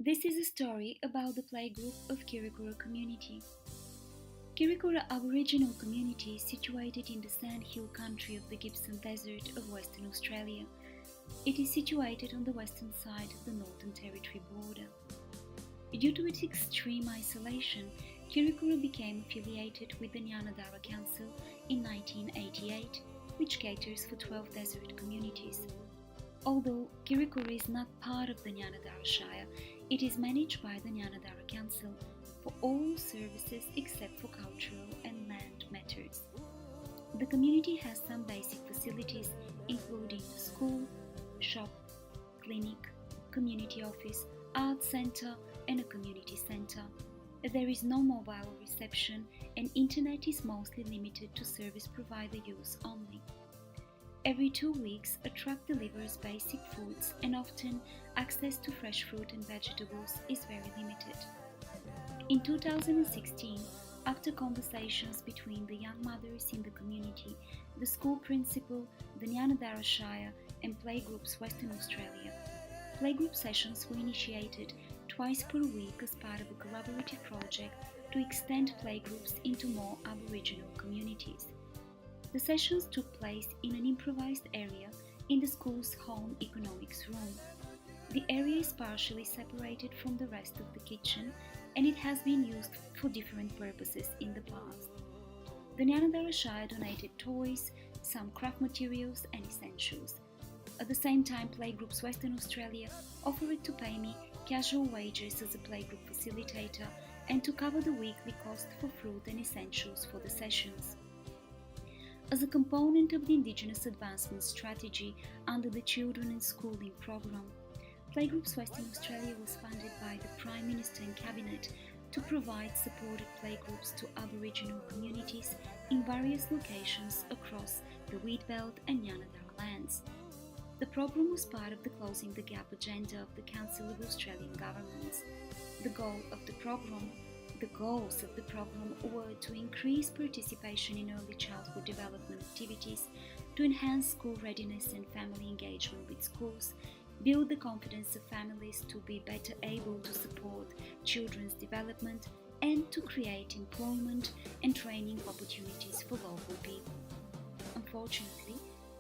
This is a story about the playgroup of Kiwirrkurra community. Kiwirrkurra Aboriginal community is situated in the sandhill country of the Gibson Desert of Western Australia. It is situated on the western side of the Northern Territory border. Due to its extreme isolation, Kiwirrkurra became affiliated with the Nyanadara Council in 1988, which caters for 12 desert communities. Although Kiwirrkurra is not part of the Nyanadara Shire, it is managed by the Nyanadara Council for all services except for cultural and land matters. The community has some basic facilities including a school, shop, clinic, community office, art centre and a community centre. There is no mobile reception and internet is mostly limited to service provider use only. Every 2 weeks, a truck delivers basic foods and often access to fresh fruit and vegetables is very limited. In 2016, after conversations between the young mothers in the community, the school principal, the Nyanadara Shire and Playgroups Western Australia, playgroup sessions were initiated twice per week as part of a collaborative project to extend playgroups into more Aboriginal communities. The sessions took place in an improvised area in the school's home economics room. The area is partially separated from the rest of the kitchen and it has been used for different purposes in the past. The Nyanadara Shire donated toys, some craft materials and essentials. At the same time, Playgroups Western Australia offered to pay me casual wages as a playgroup facilitator and to cover the weekly cost for fruit and essentials for the sessions. As a component of the Indigenous Advancement Strategy under the Children in Schooling programme, Playgroups Western Australia was funded by the Prime Minister and Cabinet to provide supported playgroups to Aboriginal communities in various locations across the Wheatbelt and Nyanadara lands. The programme was part of the Closing the Gap agenda of the Council of Australian Governments. The goals of the programme were to increase participation in early childhood development activities, to enhance school readiness and family engagement with schools, build the confidence of families to be better able to support children's development, and to create employment and training opportunities for local people. Unfortunately,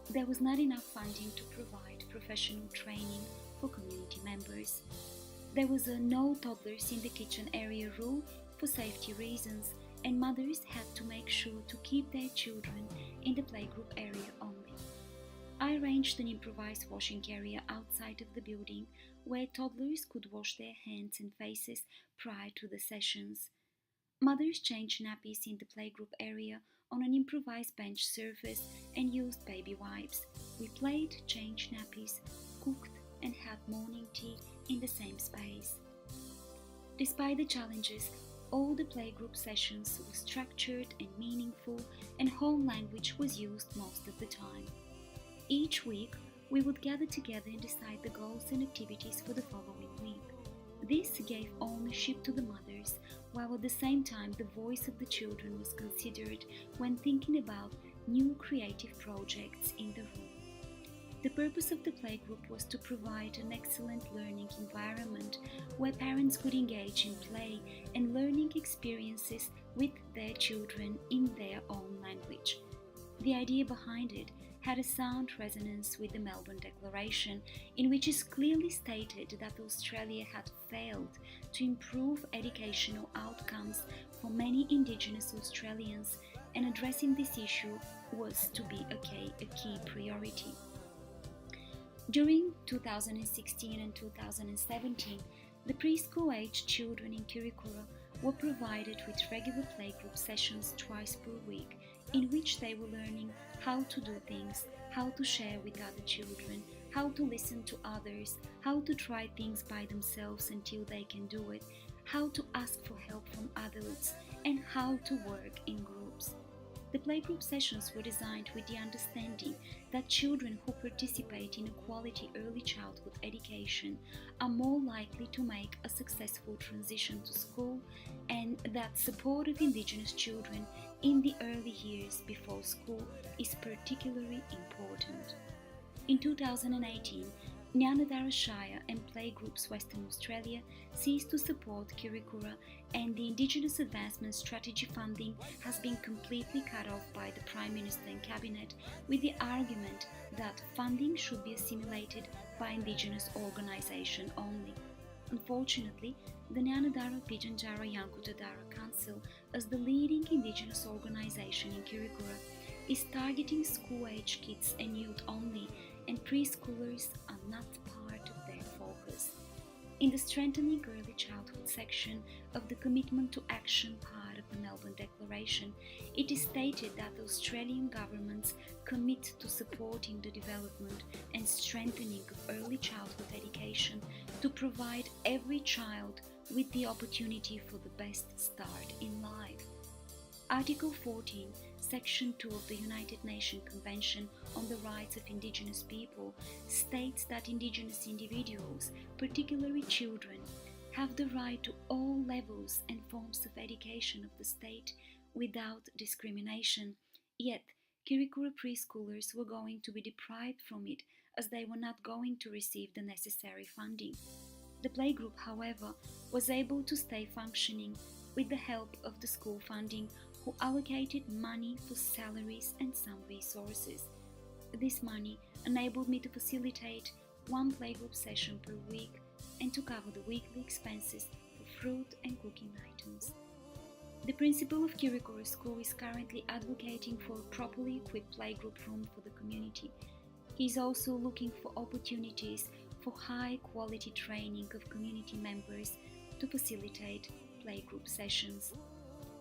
there was not enough funding to provide professional training for community members. There was a no toddlers in the kitchen area rule for safety reasons, and mothers had to make sure to keep their children in the playgroup area only. I arranged an improvised washing area outside of the building where toddlers could wash their hands and faces prior to the sessions. Mothers changed nappies in the playgroup area on an improvised bench surface and used baby wipes. We played, changed nappies, cooked and had morning tea in the same space. Despite the challenges, all the playgroup sessions were structured and meaningful and home language was used most of the time. Each week, we would gather together and decide the goals and activities for the following week. This gave ownership to the mothers, while at the same time the voice of the children was considered when thinking about new creative projects in the room. The purpose of the playgroup was to provide an excellent learning environment where parents could engage in play and learning experiences with their children in their own language. The idea behind it had a sound resonance with the Melbourne Declaration, in which is clearly stated that Australia had failed to improve educational outcomes for many Indigenous Australians, and addressing this issue was to be a key priority. During 2016 and 2017, the preschool-aged children in Kiwirrkurra were provided with regular playgroup sessions twice per week, in which they were learning how to do things, how to share with other children, how to listen to others, how to try things by themselves until they can do it, how to ask for help from adults, and how to work in groups. The playgroup sessions were designed with the understanding that children who participate in a quality early childhood education are more likely to make a successful transition to school, and that support of Indigenous children in the early years before school is particularly important. In 2018, Nyanadara Shire and Playgroups Western Australia ceased to support Kiwirrkurra, and the Indigenous Advancement Strategy funding has been completely cut off by the Prime Minister and Cabinet, with the argument that funding should be assimilated by Indigenous organisation only. Unfortunately, the Nyanadara Pijanjara Yankutadara Council, as the leading Indigenous organisation in Kiwirrkurra, is targeting school-age kids and youth only, and preschoolers are not part of their focus. In the Strengthening Early Childhood section of the Commitment to Action part of the Melbourne Declaration, it is stated that the Australian governments commit to supporting the development and strengthening of early childhood education to provide every child with the opportunity for the best start in life. Article 14, Section 2 of the United Nations Convention on the Rights of Indigenous People states that Indigenous individuals, particularly children, have the right to all levels and forms of education of the state without discrimination. Yet, Kiwirrkurra preschoolers were going to be deprived from it as they were not going to receive the necessary funding. The playgroup, however, was able to stay functioning with the help of the school funding, who allocated money for salaries and some resources. This money enabled me to facilitate one playgroup session per week and to cover the weekly expenses for fruit and cooking items. The principal of Kiwirrkurra School is currently advocating for a properly equipped playgroup room for the community. He is also looking for opportunities for high-quality training of community members to facilitate playgroup sessions.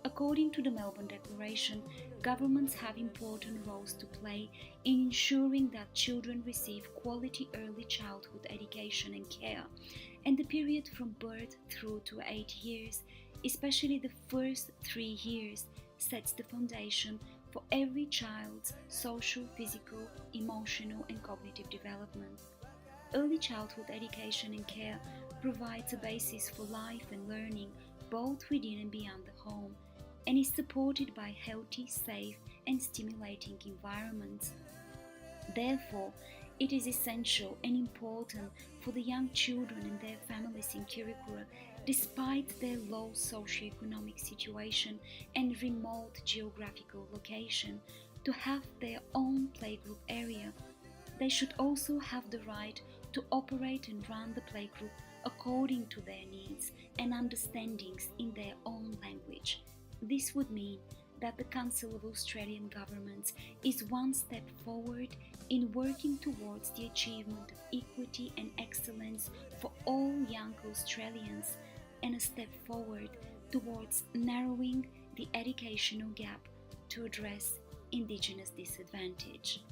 According to the Melbourne Declaration, governments have important roles to play in ensuring that children receive quality early childhood education and care, and the period from birth through to 8 years, especially the first 3 years, sets the foundation for every child's social, physical, emotional and cognitive development. Early childhood education and care provides a basis for life and learning both within and beyond the home, and is supported by healthy, safe and stimulating environments. Therefore, it is essential and important for the young children and their families in Kiwirrkurra, despite their low socioeconomic situation and remote geographical location, to have their own playgroup area. They should also have the right to operate and run the playgroup according to their needs and understandings in their own language. This would mean that the Council of Australian Governments is one step forward in working towards the achievement of equity and excellence for all young Australians, and a step forward towards narrowing the educational gap to address Indigenous disadvantage.